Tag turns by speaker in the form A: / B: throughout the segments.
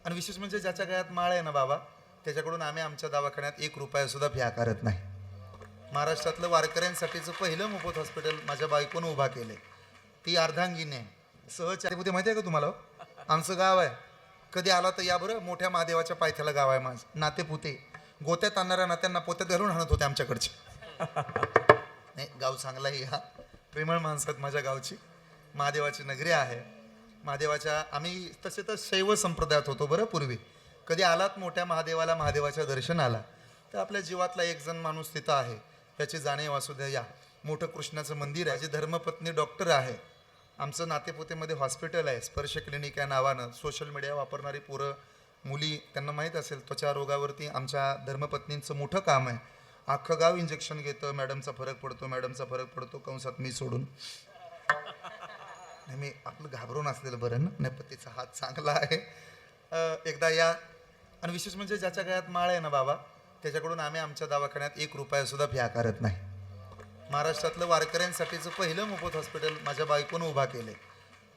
A: आणि विशेष म्हणजे ज्याच्या गळ्यात माळ आहे ना बाबा, त्याच्याकडून आम्ही आमच्या दवाखान्यात 1 रुपया सुद्धा फी आकारत नाही. महाराष्ट्रातलं वारकऱ्यांसाठीचं पहिलं मोफत हॉस्पिटल माझ्या बायकोनं उभा केलंय. ती अर्धांगिनी आहे. सहचारी माहिती आहे का तुम्हाला? आमचं गाव आहे. कधी आला तर या बरं. मोठ्या महादेवाच्या पायथ्याला गाव आहे माझं. नातेपुते गोत्यात आणणाऱ्या नात्यांना पोत्यात घालून आणत होते आमच्याकडचे. नाही, गाव चांगला आहे हा. प्रेमळ माणसात माझ्या गावची. महादेवाची नगरी आहे. महादेवाच्या आम्ही तसे तर शैव संप्रदायात होतो बरं पूर्वी. कधी आलात मोठ्या महादेवाला, महादेवाच्या दर्शनाला, तर आपल्या जीवातला एक जण माणूस तिथं आहे, याची जाणीव असू द्या. या मोठं कृष्णाचं मंदिर आहे. जी धर्मपत्नी डॉक्टर आहे. आमचं नातेपुतेमध्ये हॉस्पिटल आहे, स्पर्श क्लिनिक या नावानं. सोशल मीडिया वापरणारी पोरं मुली त्यांना माहीत असेल, त्वचा रोगावरती आमच्या धर्मपत्नींचं मोठं काम आहे. अख्खं गाव इंजेक्शन घेतं. मॅडमचा फरक पडतो, मॅडमचा फरक पडतो, कंसात मी सोडून. नाही, मी आपलं घाबरून असलेलं बरं ना. नाही, पतीचा हात चांगला आहे. एकदा या. आणि विशेष म्हणजे ज्याच्या गळ्यात माळ आहे ना बाबा, त्याच्याकडून आम्ही आमच्या दवाखान्यात 1 रुपया सुद्धा फी आकारत नाही. महाराष्ट्रातलं वारकऱ्यांसाठीचं पहिलं मोफत हॉस्पिटल माझ्या बायकोनं उभा केलंय.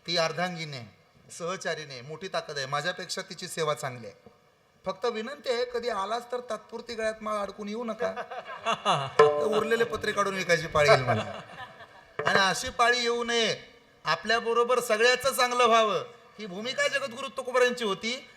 A: ती अर्धांगिनी आहे, सहचारीने आहे, मोठी ताकद आहे. माझ्यापेक्षा तिची सेवा चांगली आहे. फक्त विनंती आहे, कधी आलाच तर तात्पुरती गळ्यात माळ अडकून येऊ नका. उरलेले पत्रे काढून विकायची पाळी येईल मला. आणि अशी पाळी येऊ नये. आपल्याबरोबर सगळ्याचं चांगलं व्हावं, ही भूमिका जगद्गुरु तुकोबारायांची होती.